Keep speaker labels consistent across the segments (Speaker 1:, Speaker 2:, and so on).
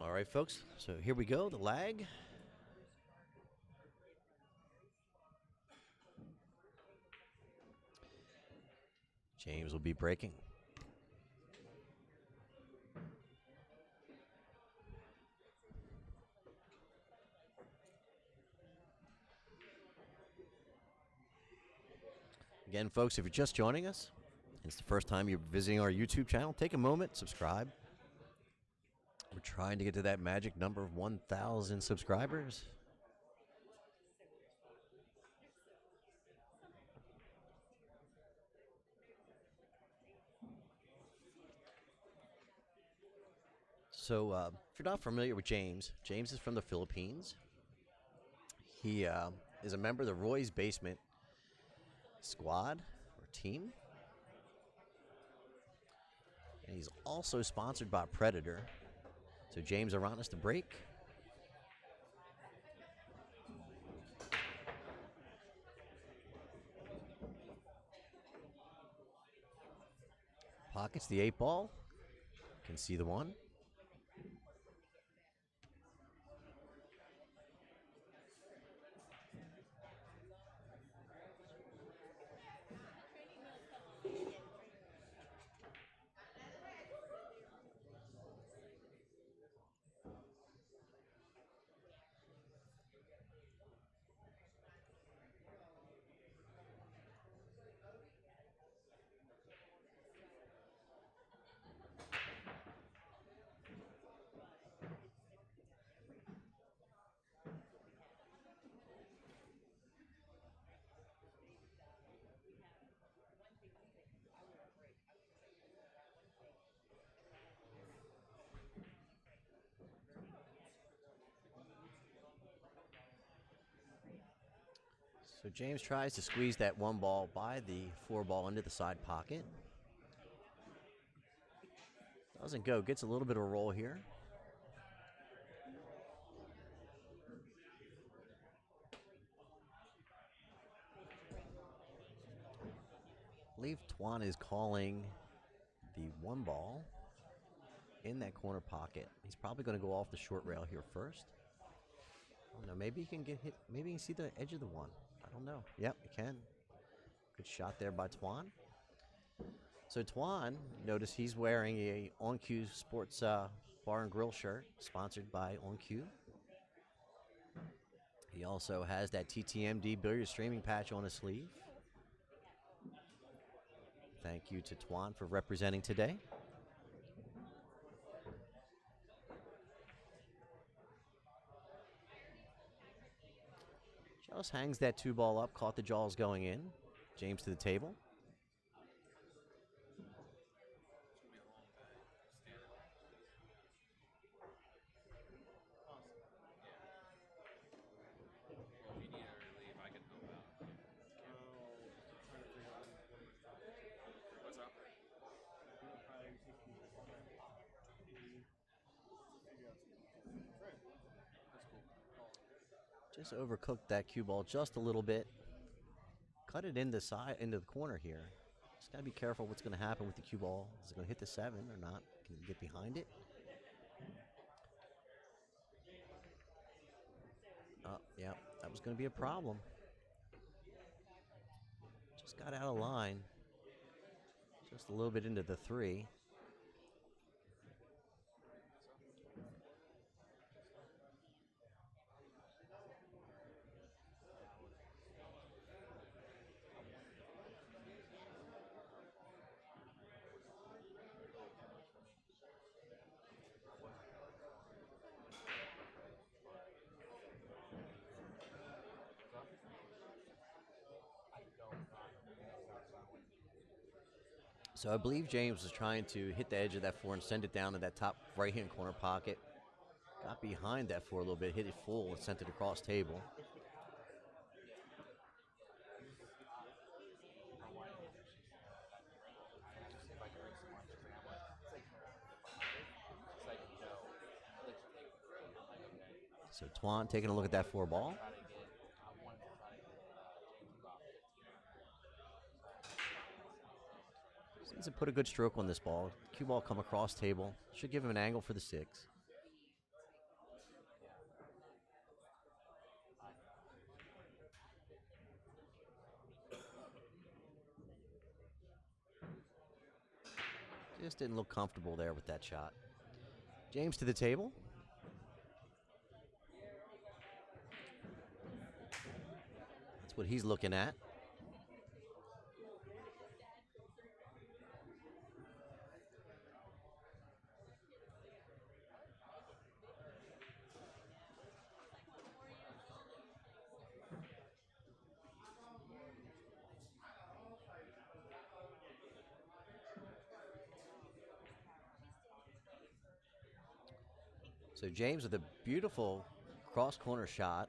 Speaker 1: All right, folks, so here we go, the lag. James will be breaking. Again, folks, if you're just joining us, it's the first time you're visiting our YouTube channel, take a moment, subscribe. We're trying to get to that magic number of 1,000 subscribers. So, if you're not familiar with James, James is from the Philippines. He is a member of the Roy's Basement squad or team. And he's also sponsored by Predator. So James Aranas to break. Pockets the 8-ball. Can see the 1. So James tries to squeeze that 1 ball by the 4 ball into the side pocket. Doesn't go. Gets a little bit of a roll here. I believe Tuan is calling the 1 ball in that corner pocket. He's probably going to go off the short rail here first. I don't know. Maybe he can get hit. Maybe you can see the edge of the 1. I don't know. Yep, you can. Good shot there by Tuan. So Tuan, notice he's wearing a On Cue Sports Bar and Grill shirt, sponsored by On Cue. He also has that TTMD Billiards streaming patch on his sleeve. Thank you to Tuan for representing today. Just hangs that 2 ball up, caught the jaws going in. James to the table. Just overcooked that cue ball just a little bit. Cut it into the corner here. Just gotta be careful what's gonna happen with the cue ball. Is it gonna hit the 7 or not? Can you get behind it? Oh, yeah, that was gonna be a problem. Just got out of line. Just a little bit into the 3. So I believe James was trying to hit the edge of that 4 and send it down to that top right-hand corner pocket. Got behind that 4 a little bit, hit it full, and sent it across table. So Tuan taking a look at that 4 ball. Needs to put a good stroke on this ball. Cue ball come across table. Should give him an angle for the 6. Just didn't look comfortable there with that shot. James to the table. That's what he's looking at. So James with a beautiful cross corner shot.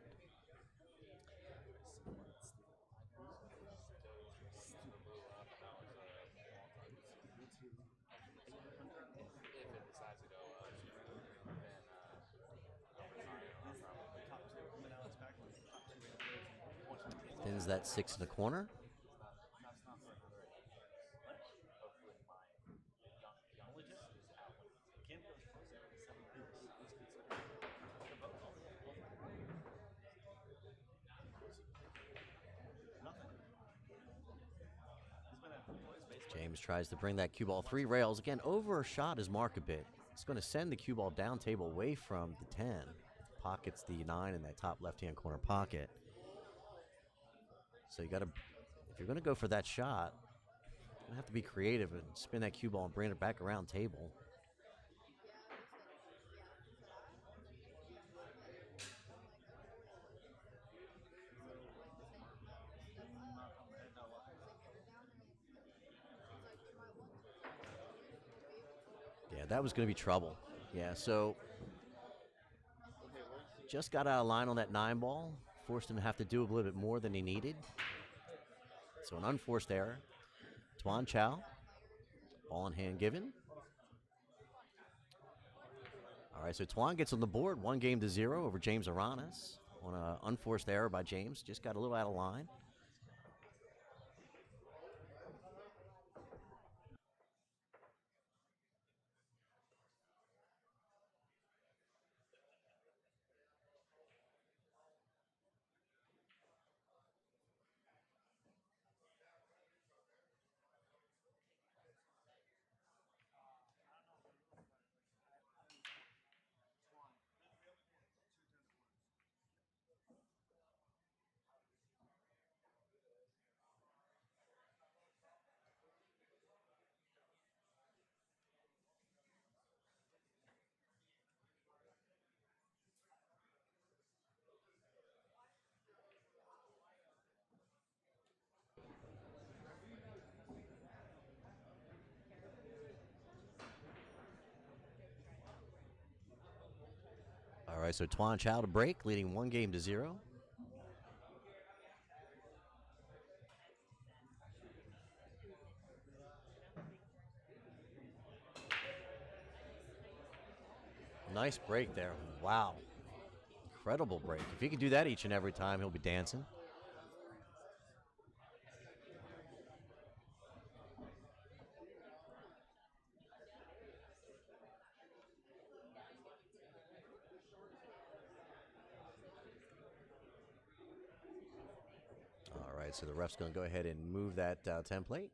Speaker 1: Thins that 6 in the corner. James tries to bring that cue ball 3 rails. Again, overshot his mark a bit. It's going to send the cue ball down table away from the 10. Pockets the 9 in that top left-hand corner pocket. So you got to, if you're going to go for that shot, you're going to have to be creative and spin that cue ball and bring it back around table. Yeah, that was going to be trouble. Yeah, so just got out of line on that 9 ball. Forced him to have to do a little bit more than he needed. So an unforced error. Tuan Chau, ball in hand given. All right, so Tuan gets on the board, 1-0 over James Aranas on an unforced error by James. Just got a little out of line. All right, so Tuan Chau to break, leading 1-0. Nice break there. Wow. Incredible break. If he could do that each and every time, he'll be dancing. All right, so the ref's going to go ahead and move that template.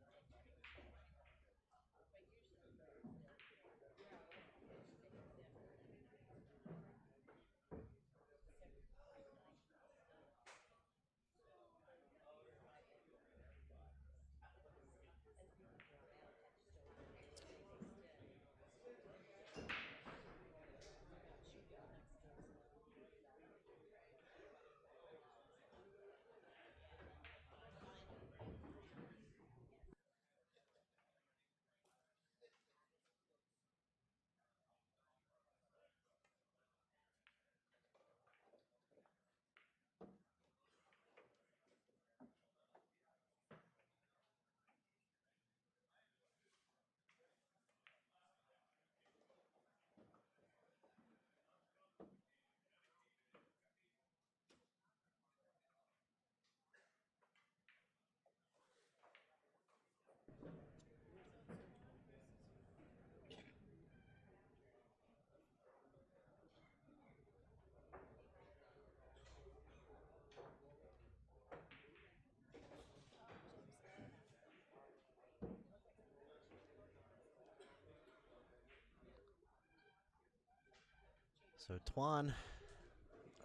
Speaker 1: So Tuan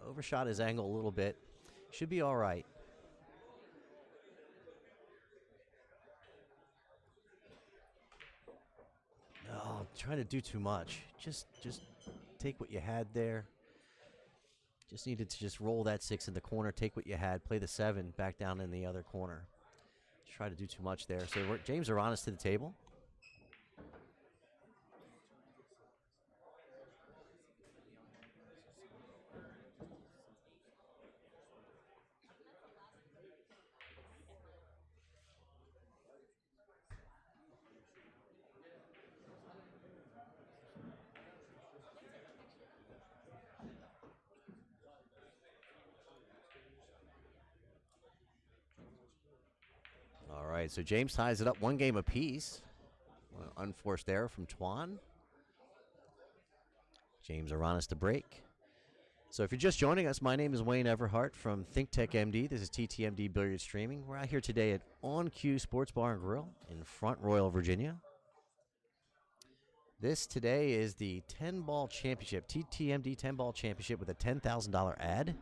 Speaker 1: overshot his angle a little bit. Should be all right. Oh, trying to do too much. Just take what you had there. Just needed to just roll that 6 in the corner, take what you had, play the 7 back down in the other corner. Try to do too much there. So James Aranas to the table. All right, so James ties it up 1 game apiece. Unforced error from Tuan. James Aranas to break. So if you're just joining us, my name is Wayne Everhart from ThinkTechMD. This is TTMD Billiards Streaming. We're out here today at On Cue Sports Bar and Grill in Front Royal, Virginia. This today is the 10-ball championship, TTMD 10-ball championship with a $10,000 ad.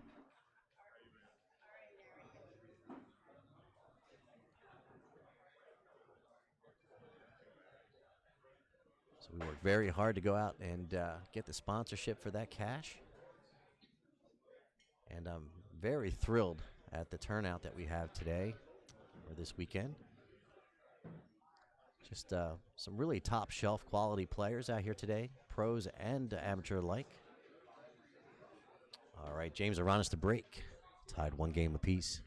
Speaker 1: So we worked very hard to go out and get the sponsorship for that cash. And I'm very thrilled at the turnout that we have today or this weekend. Just some really top shelf quality players out here today, pros and amateur alike. All right, James Aranas to break. Tied 1 game apiece.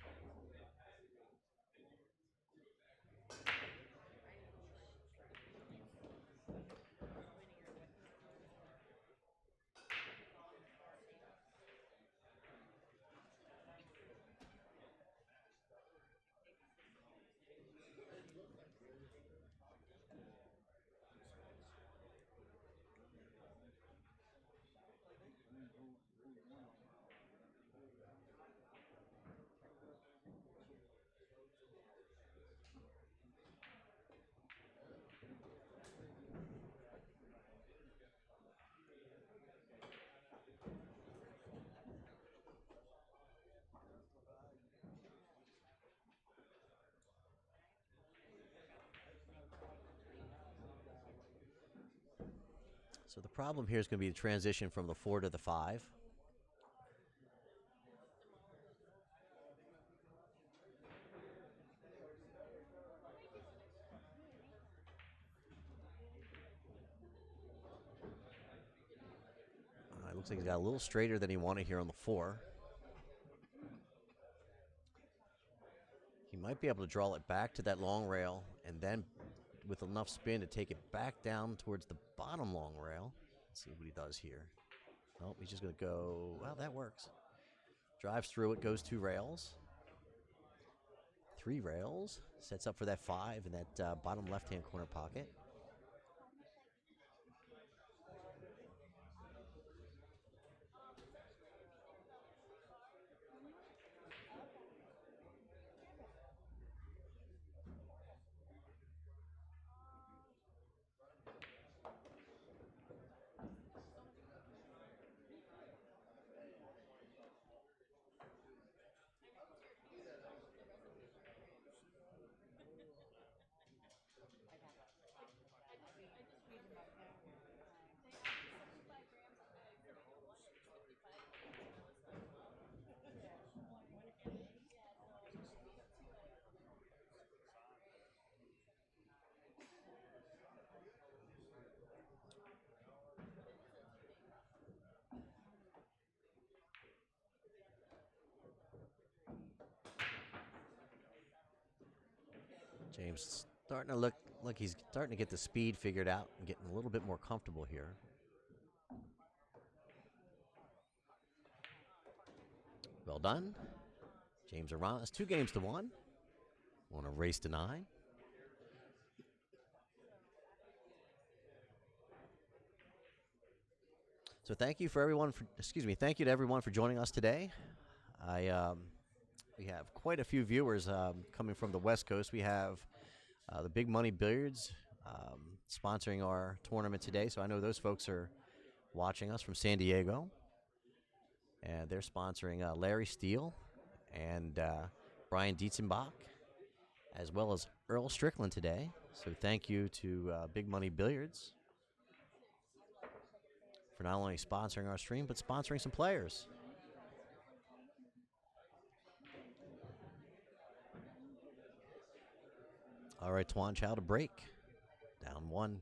Speaker 1: So the problem here is going to be the transition from the 4 to the 5. It looks like he's got a little straighter than he wanted here on the 4. He might be able to draw it back to that long rail and then with enough spin to take it back down towards the bottom long rail. Let's see what he does here. Nope, he's just going to go, well, that works. Drives through it, goes 2 rails. 3 rails. Sets up for that 5 in that bottom left-hand corner pocket. James starting to look like he's starting to get the speed figured out and getting a little bit more comfortable here. Well done. James Aranas, 2 games to 1. On a race to 9. So thank you for everyone thank you to everyone for joining us today. We have quite a few viewers coming from the West Coast. We have the Big Money Billiards sponsoring our tournament today. So I know those folks are watching us from San Diego. And they're sponsoring Larry Steele and Brian Dietzenbach, as well as Earl Strickland today. So thank you to Big Money Billiards for not only sponsoring our stream, but sponsoring some players. All right, Tuan, Chau to break. Down 1.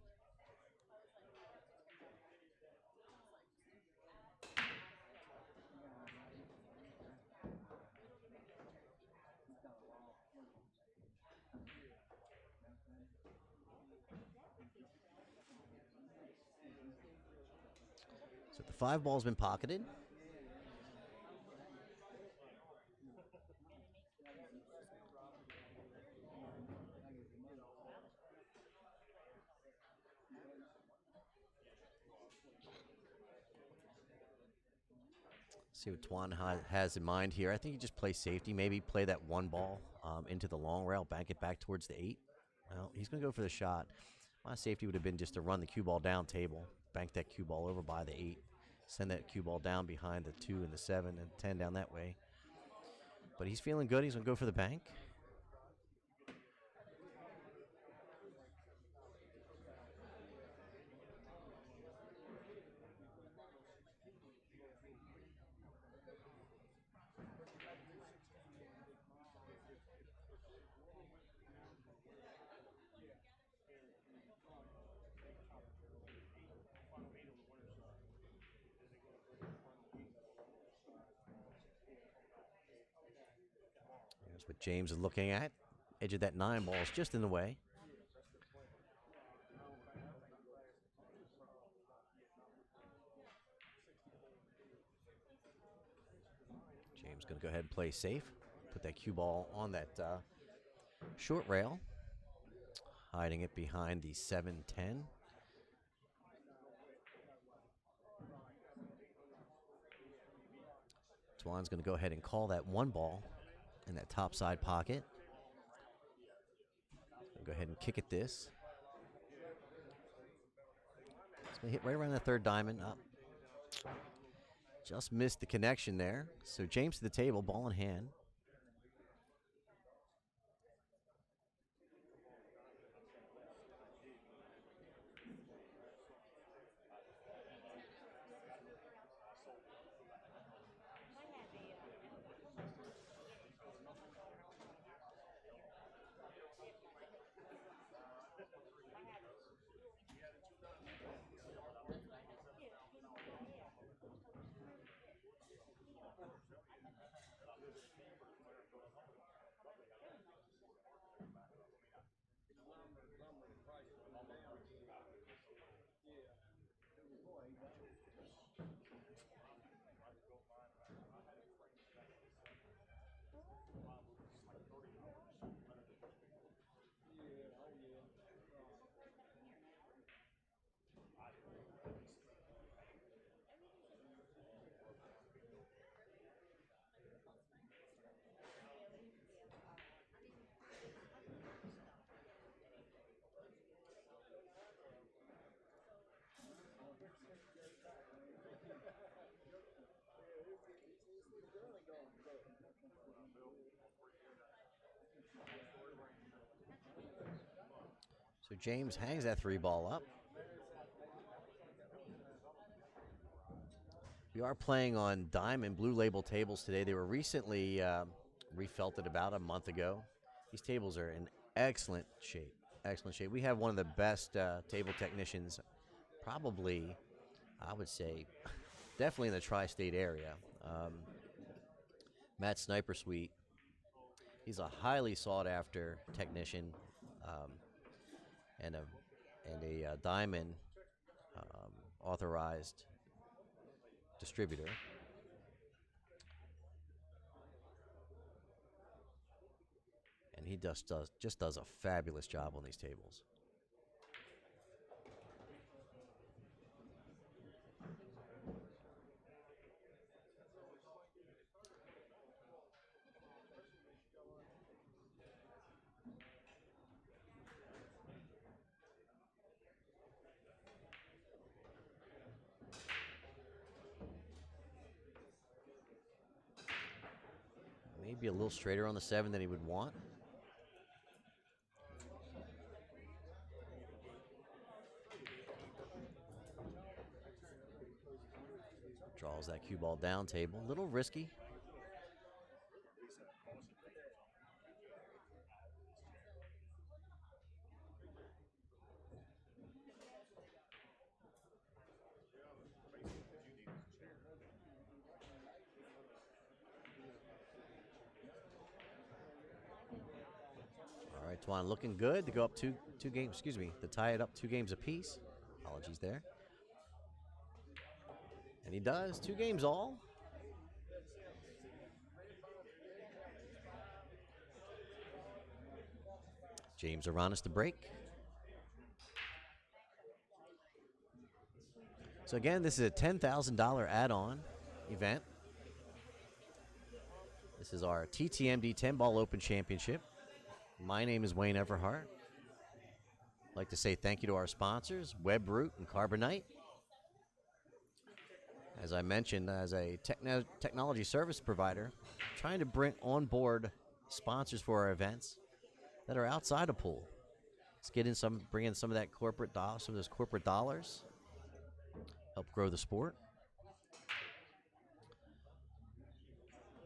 Speaker 1: So the 5 ball's been pocketed. See what Tuan has in mind here. I think he just plays safety. Maybe play that 1 ball into the long rail, bank it back towards the 8. Well, he's going to go for the shot. My safety would have been just to run the cue ball down table, bank that cue ball over by the 8, send that cue ball down behind the 2 and the 7 and 10 down that way. But he's feeling good. He's going to go for the bank. Here's what James is looking at. Edge of that 9 ball is just in the way. James going to go ahead and play safe. Put that cue ball on that short rail. Hiding it behind the 7-10. Tuan's going to go ahead and call that 1 ball in that top side pocket. Go ahead and kick at this. It's going to hit right around the 3rd diamond. Up. Just missed the connection there. So James to the table, ball in hand. So James hangs that 3 ball up. We are playing on Diamond Blue Label tables today. They were recently refelted about a month ago. These tables are in excellent shape. Excellent shape. We have one of the best table technicians, probably, I would say, definitely in the tri-state area. Matt Sniper Sweet. He's a highly sought-after technician and a Diamond authorized distributor. And he just does a fabulous job on these tables. Maybe a little straighter on the 7 than he would want. Draws that cue ball down table. A little risky. All right, Tuan looking good to go up two games, excuse me, to tie it up 2 games apiece. Apologies there. And he does, 2 games all. James Aranas to break. So again, this is a $10,000 add-on event. This is our TTMD 10-Ball Open Championship. My name is Wayne Everhart. I'd like to say thank you to our sponsors, WebRoot and Carbonite. As I mentioned, as a technology service provider, trying to bring on board sponsors for our events that are outside of pool. Let's get in bring in some of that corporate dollars, some of those corporate dollars, help grow the sport.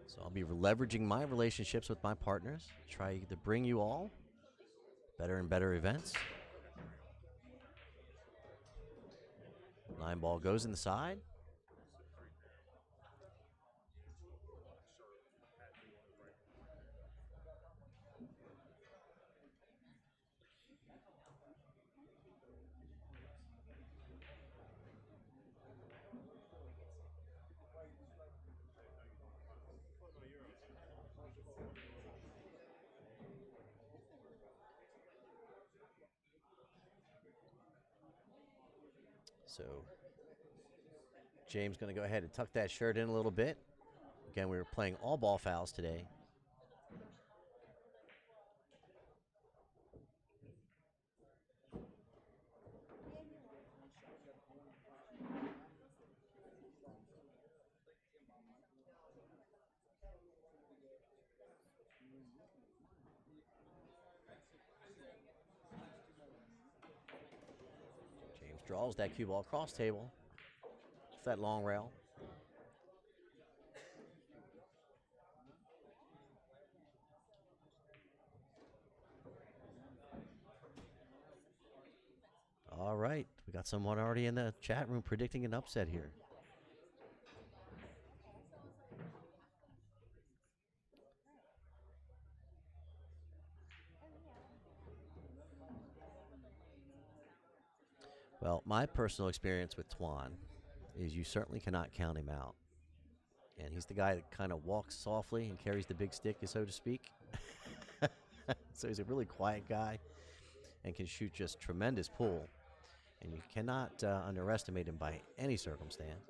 Speaker 1: So I'll be leveraging my relationships with my partners, try to bring you all better and better events. 9 ball goes in the side. So James going to go ahead and tuck that shirt in a little bit. Again, we were playing all ball fouls today. James draws that cue ball across table. It's that long rail. All right, we got someone already in the chat room predicting an upset here. Well, my personal experience with Tuan is you certainly cannot count him out. And he's the guy that kind of walks softly and carries the big stick, so to speak. So he's a really quiet guy and can shoot just tremendous pool. And you cannot underestimate him by any circumstance.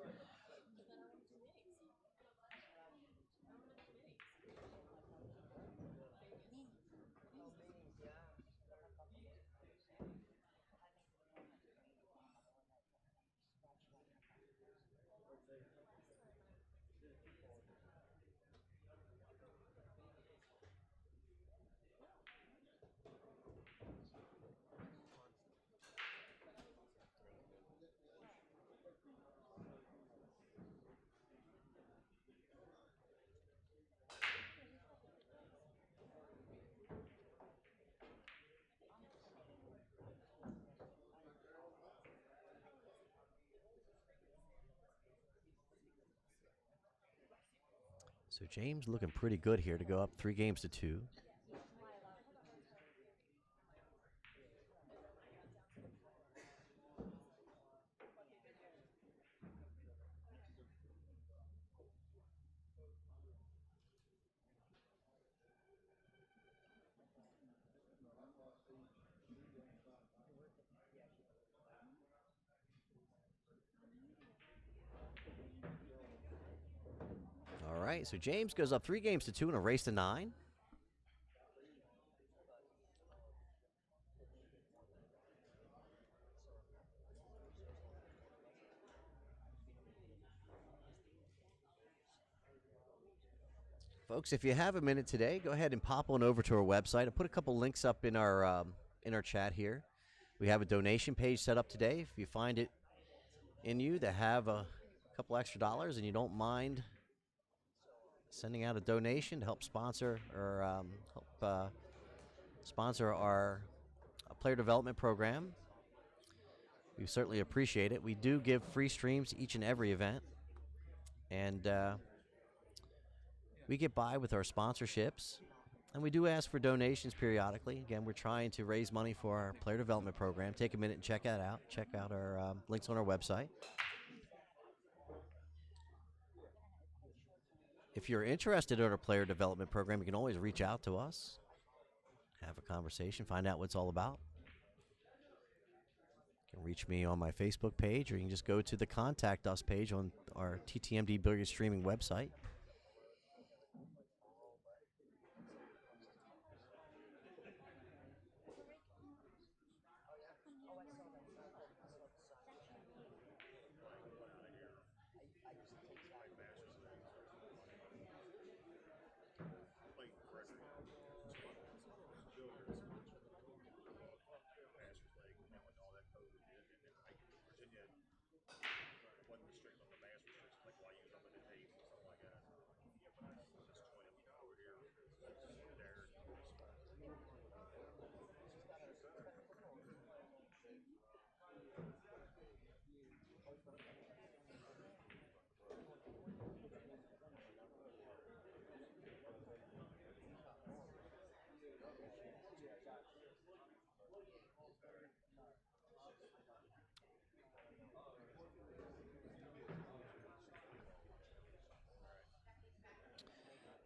Speaker 1: So James looking pretty good here to go up 3 games to 2. All right, so James goes up 3 games to 2 in a race to 9. Folks, if you have a minute today, go ahead and pop on over to our website. I put a couple links up in our chat here. We have a donation page set up today. If you find it in you to have a couple extra dollars and you don't mind sending out a donation to help sponsor or sponsor our player development program, we certainly appreciate it. We do give free streams each and every event, and we get by with our sponsorships, and we do ask for donations periodically. Again, we're trying to raise money for our player development program. Take a minute and check that out. Check out our links on our website. If you're interested in our player development program, you can always reach out to us, have a conversation, find out what it's all about. You can reach me on my Facebook page, or you can just go to the Contact Us page on our TTMD Billiards streaming website.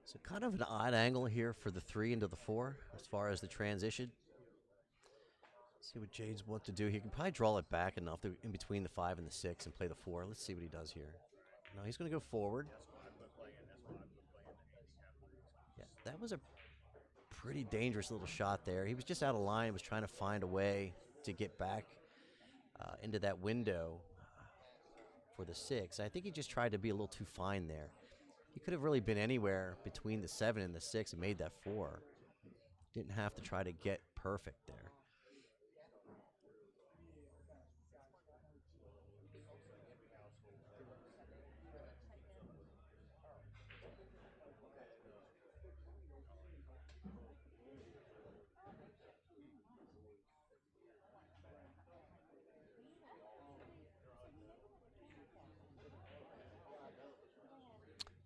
Speaker 1: So kind of an odd angle here for the 3 into the 4 as far as the transition. See what Jade's want to do. He can probably draw it back enough to, in between the 5 and the 6 and play the 4. Let's see what he does here. No, he's going to go forward. Yeah, that was a pretty dangerous little shot there. He was just out of line, was trying to find a way to get back into that window for the 6. I think he just tried to be a little too fine there. He could have really been anywhere between the 7 and the 6 and made that 4. Didn't have to try to get perfect there.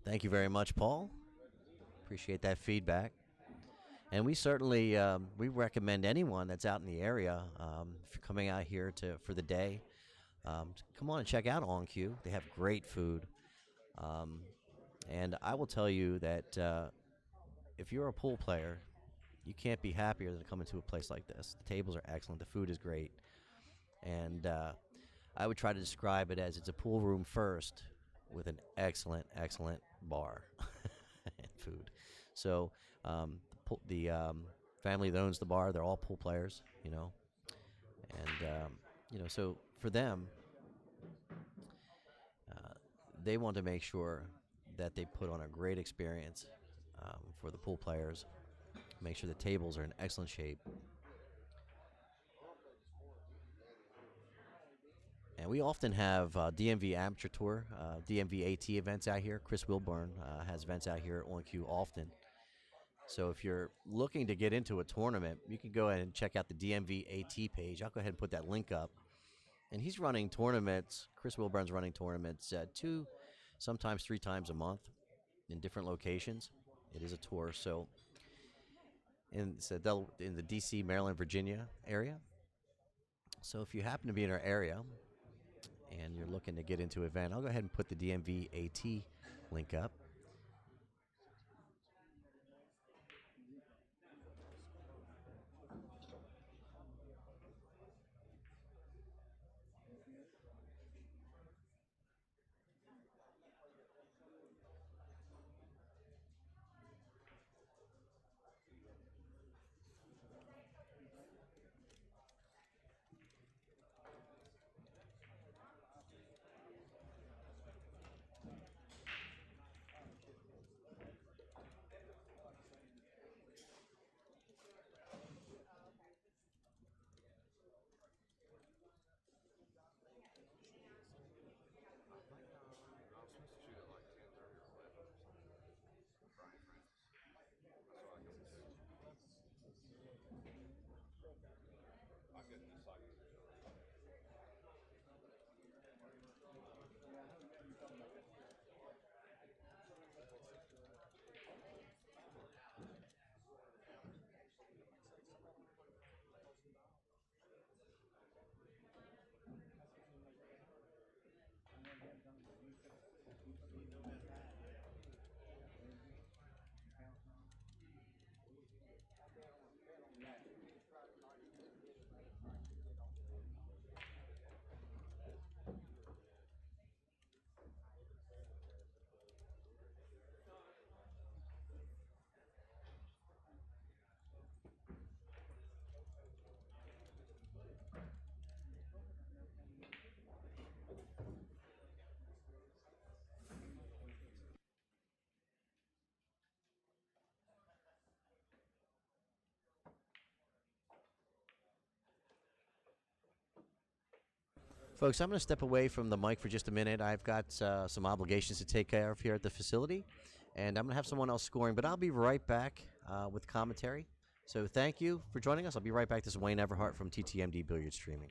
Speaker 1: Thank you very much, Paul. Appreciate that feedback. And we certainly we recommend anyone that's out in the area, if you're coming out here for the day, come on and check out On Cue. They have great food. And I will tell you that if you're a pool player, you can't be happier than coming to a place like this. The tables are excellent. The food is great. And I would try to describe it as it's a pool room first with an excellent, excellent bar and food. So the family that owns the bar, they're all pool players, and so for them, they want to make sure that they put on a great experience for the pool players, make sure the tables are in excellent shape. And we often have DMV Amateur Tour, DMV AT events out here. Chris Wilburn has events out here at On Cue often. So if you're looking to get into a tournament, you can go ahead and check out the DMV AT page. I'll go ahead and put that link up. And he's running tournaments. Chris Wilburn's running tournaments 2, sometimes 3 times a month in different locations. It is a tour, so in the D.C., Maryland, Virginia area. So if you happen to be in our area and you're looking to get into an event, I'll go ahead and put the DMV AT link up. Folks, I'm going to step away from the mic for just a minute. I've got some obligations to take care of here at the facility, and I'm going to have someone else scoring, but I'll be right back with commentary. So thank you for joining us. I'll be right back. This is Wayne Everhart from TTMD Billiard Streaming.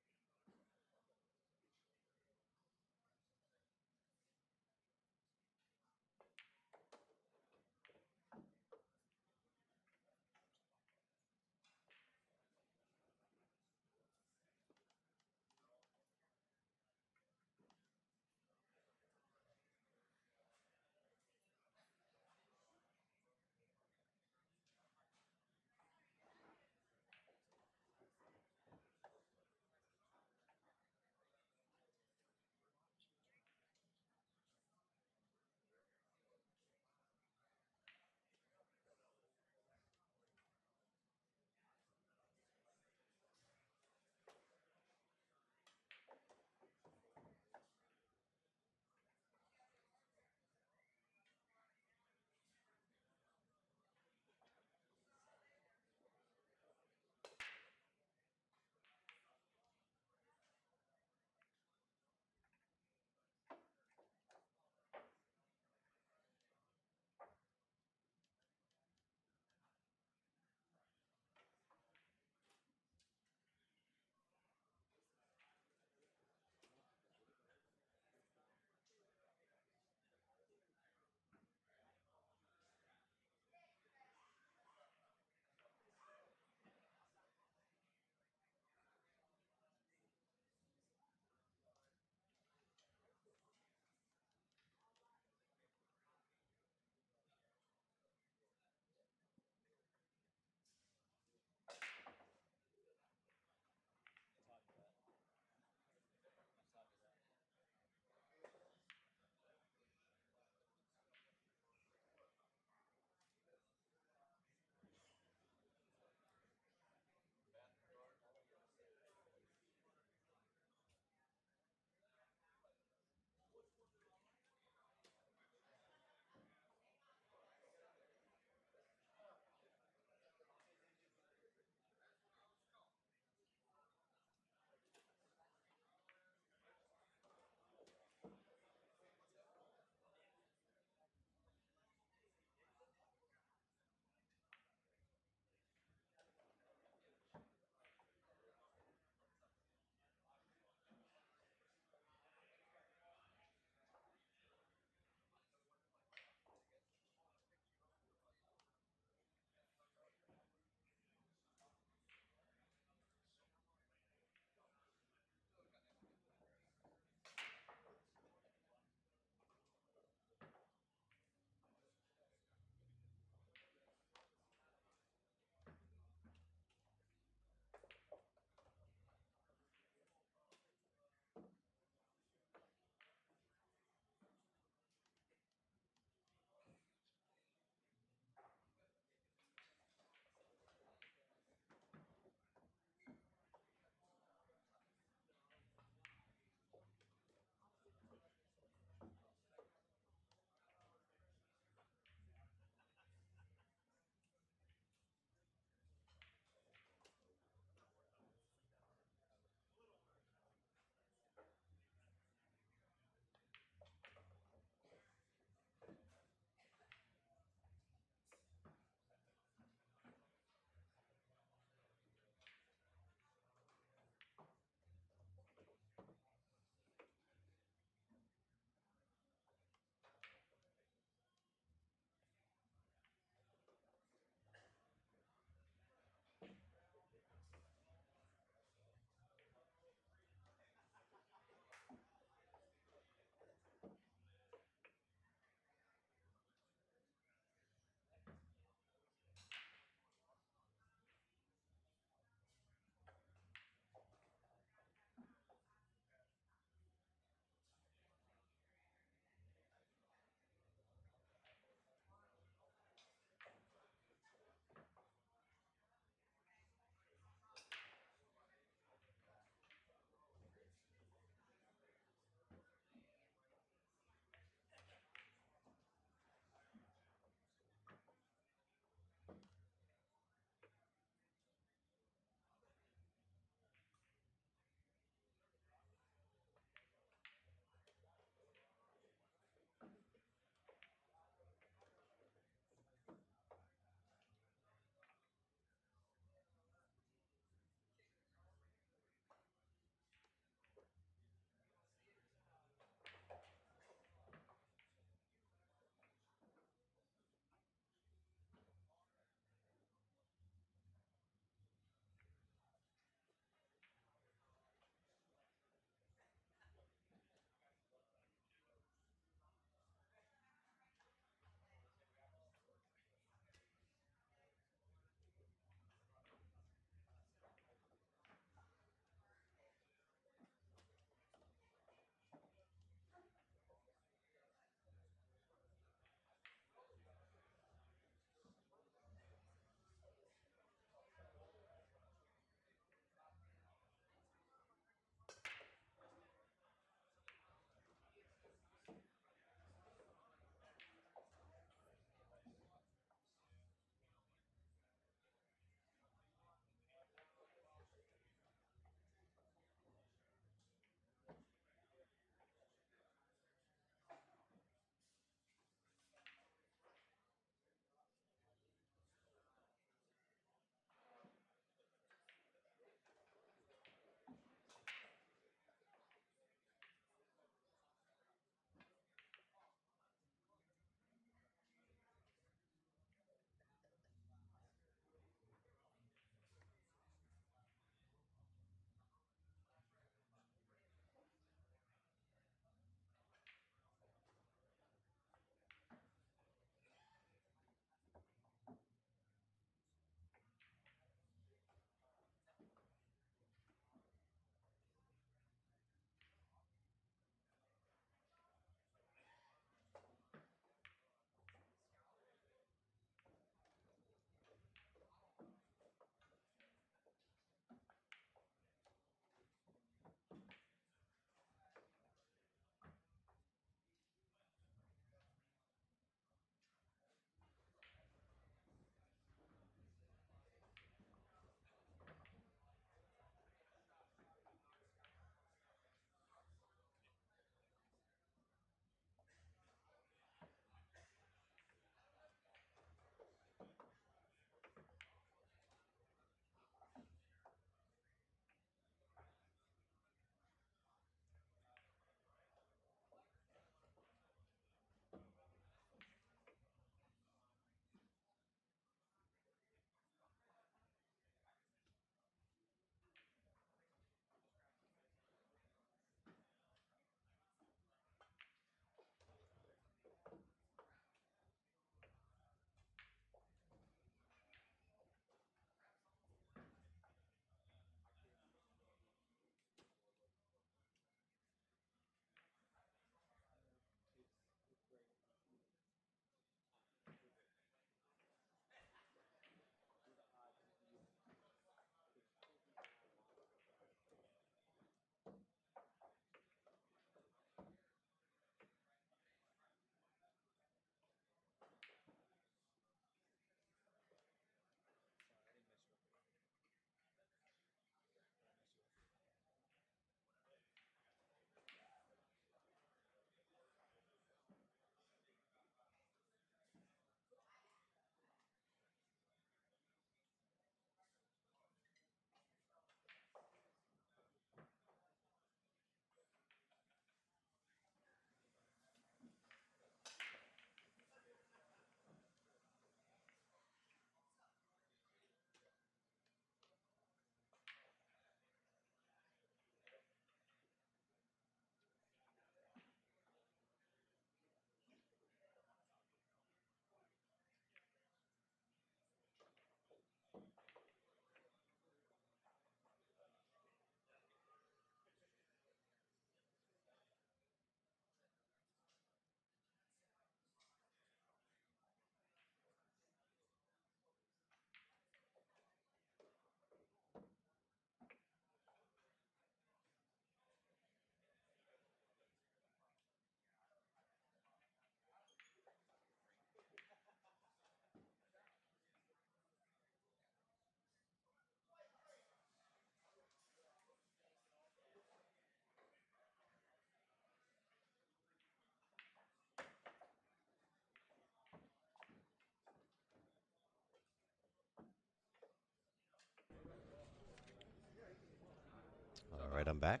Speaker 1: back.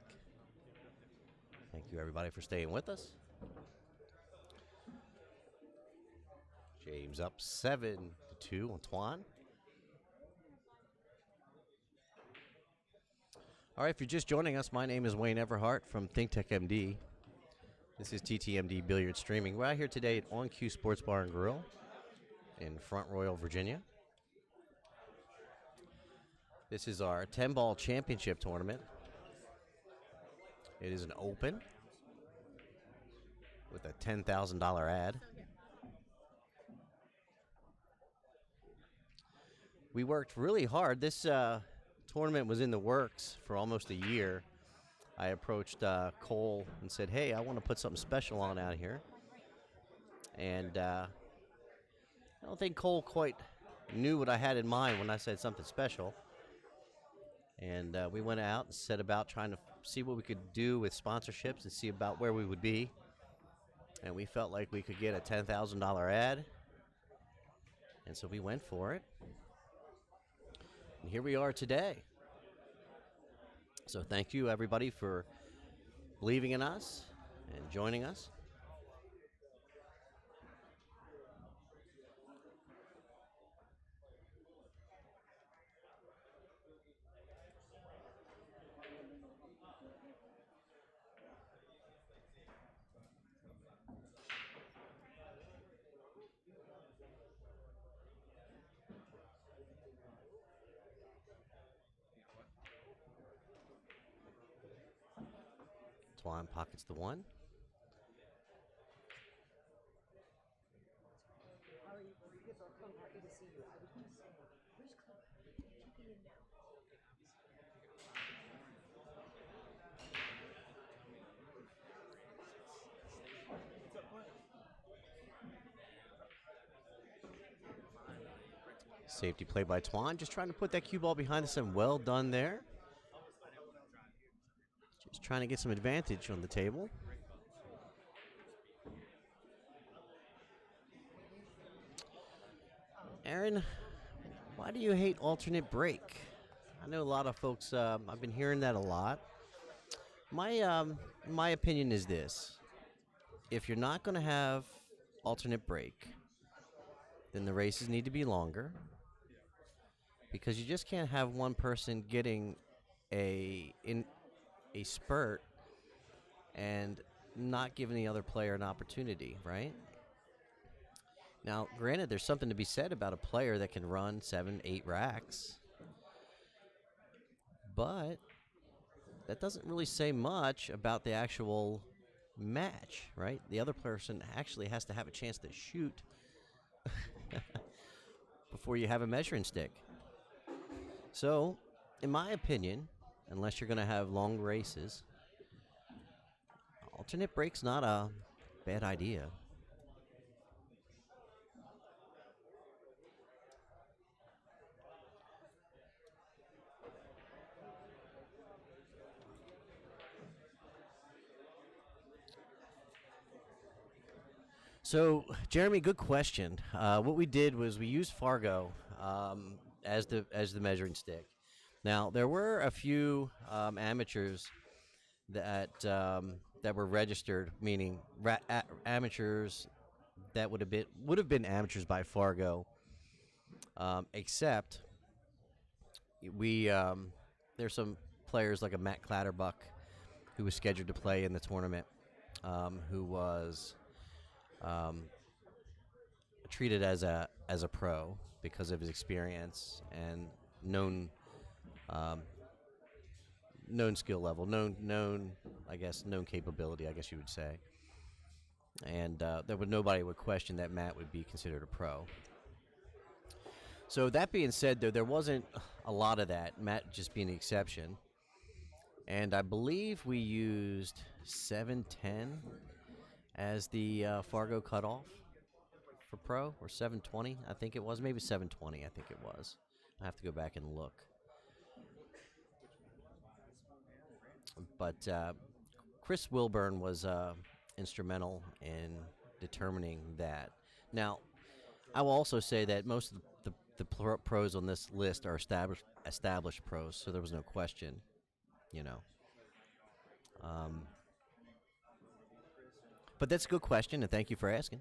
Speaker 1: Thank you, everybody, for staying with us. James up 7-2 on Tuan. All right, if you're just joining us, my name is Wayne Everhart from ThinkTechMD. This is TTMD Billiards Streaming. We're out here today at On Cue Sports Bar and Grill in Front Royal, Virginia. This is our 10-ball championship tournament. It is an open with a $10,000 ad. We worked really hard. This tournament was in the works for almost a year. I approached Cole and said, hey, I want to put something special on out here. And I don't think Cole quite knew what I had in mind when I said something special. And we went out and set about trying to see what we could do with sponsorships and see about where we would be. And we felt like we could get a $10,000 ad. And so we went for it. And here we are today. So thank you, everybody, for believing in us and joining us. Tuan pockets the one. Safety play by Tuan, just trying to put that cue ball behind the 7. Well done there. Just trying to get some advantage on the table. Aaron, why do you hate alternate break? I know a lot of folks, I've been hearing that a lot. My opinion is this. If you're not going to have alternate break, then the races need to be longer, because you just can't have one person getting a spurt and not giving the other player an opportunity, right? Now, granted, there's something to be said about a player that can run 7, 8 racks, but that doesn't really say much about the actual match, right? The other person actually has to have a chance to shoot before you have a measuring stick. So, in my opinion, unless you're going to have long races, alternate break's not a bad idea. So, Jeremy, good question. What we did was we used Fargo as the measuring stick. Now, there were a few amateurs that were registered, meaning amateurs that would have been amateurs by Fargo, except there's some players like a Matt Clatterbuck who was scheduled to play in the tournament, who was treated as a pro because of his experience and known skill level, known capability, I guess you would say. And nobody would question that Matt would be considered a pro. So that being said, there wasn't a lot of that, Matt just being the exception. And I believe we used 710 as the Fargo cutoff for pro, or 720, I think it was. Maybe 720, I think it was. I have to go back and look. But Chris Wilburn was instrumental in determining that. Now, I will also say that most of the pros on this list are established pros, so there was no question, you know. Um, but that's a good question, and thank you for asking.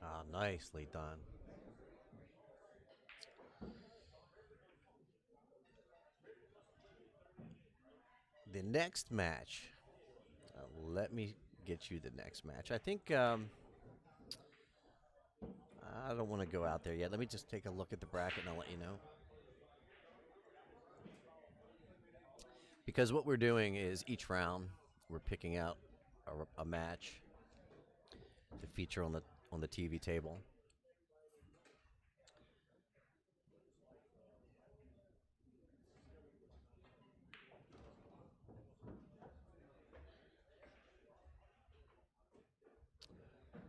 Speaker 1: Ah, nicely done. The next match. Let me get you the next match. I think I don't want to go out there yet. Let me just take a look at the bracket and I'll let you know. Because what we're doing is each round we're picking out a match to feature on the TV table.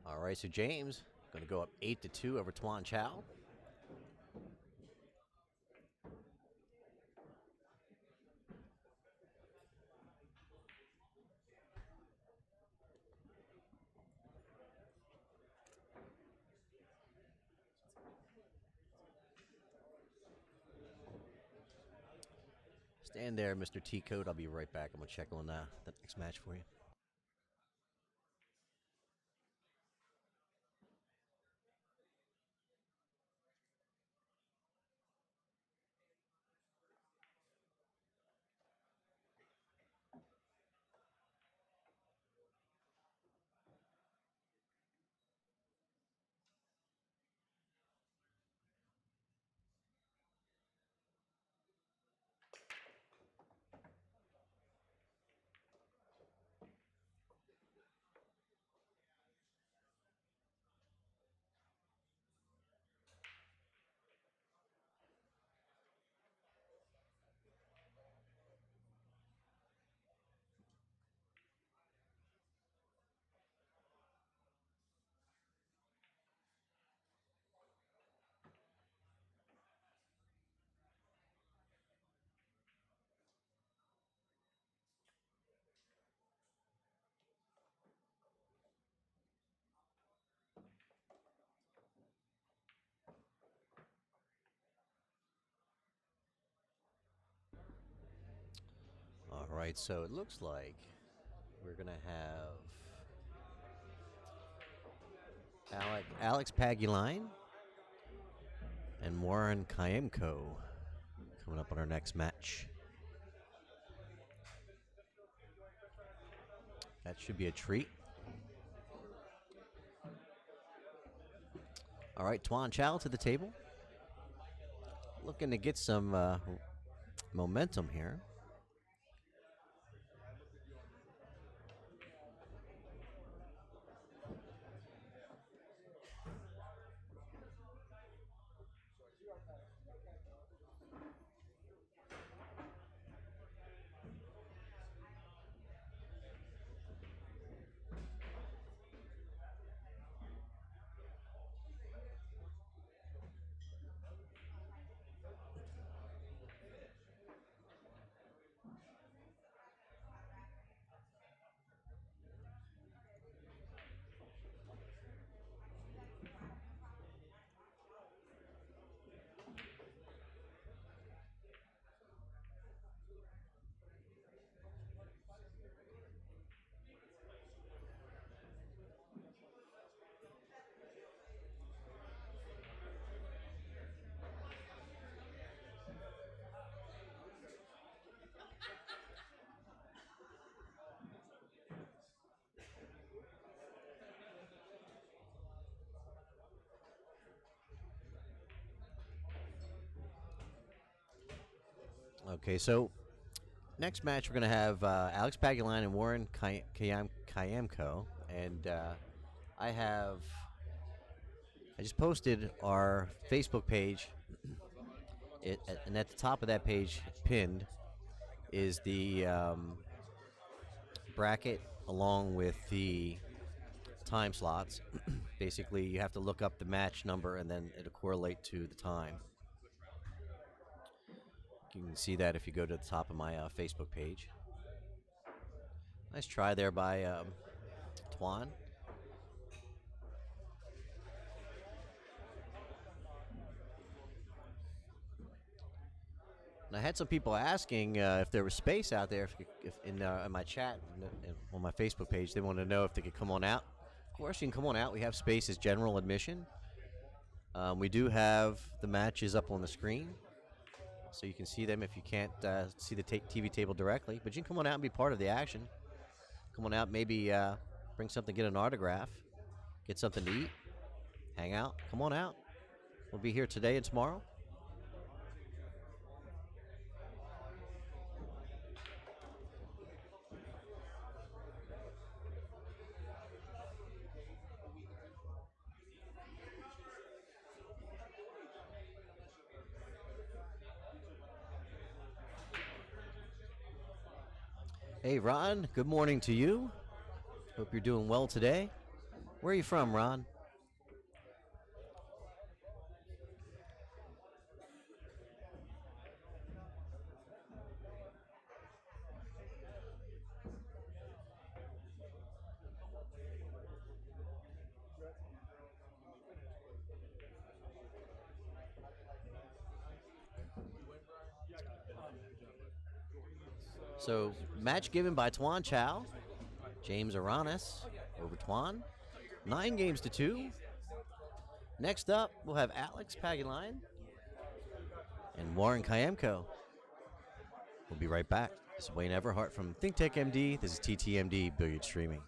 Speaker 1: All right, so James going to go up 8-2 over Tuan Chau. Stand there, Mr. T Code. I'll be right back. I'm going to check on the next match for you. All right, so it looks like we're going to have Alex Paguline and Warren Kayemko coming up on our next match. That should be a treat. All right, Tuan Chau to the table. Looking to get some momentum here. Okay, so next match we're going to have Alex Paguline and Warren Kayamko. And I just posted our Facebook page. And at the top of that page, pinned, is the bracket along with the time slots. Basically, you have to look up the match number and then it'll correlate to the time. You can see that if you go to the top of my Facebook page. Nice try there by Tuan. And I had some people asking if there was space out there, if in my chat on my Facebook page, they wanted to know if they could come on out. Of course, you can come on out. We have space as general admission. We do have the matches up on the screen, so you can see them if you can't see the TV table directly. But you can come on out and be part of the action. Come on out, maybe bring something, get an autograph, get something to eat, hang out. Come on out. We'll be here today and tomorrow. Hey, Ron, good morning to you. Hope you're doing well today. Where are you from, Ron? So, match given by Tuan Chau, James Aranas over Tuan, 9-2. Next up, we'll have Alex Paguline and Warren Kayamko. We'll be right back. This is Wayne Everhart from ThinkTechMD. This is TTMD Billiard Streaming.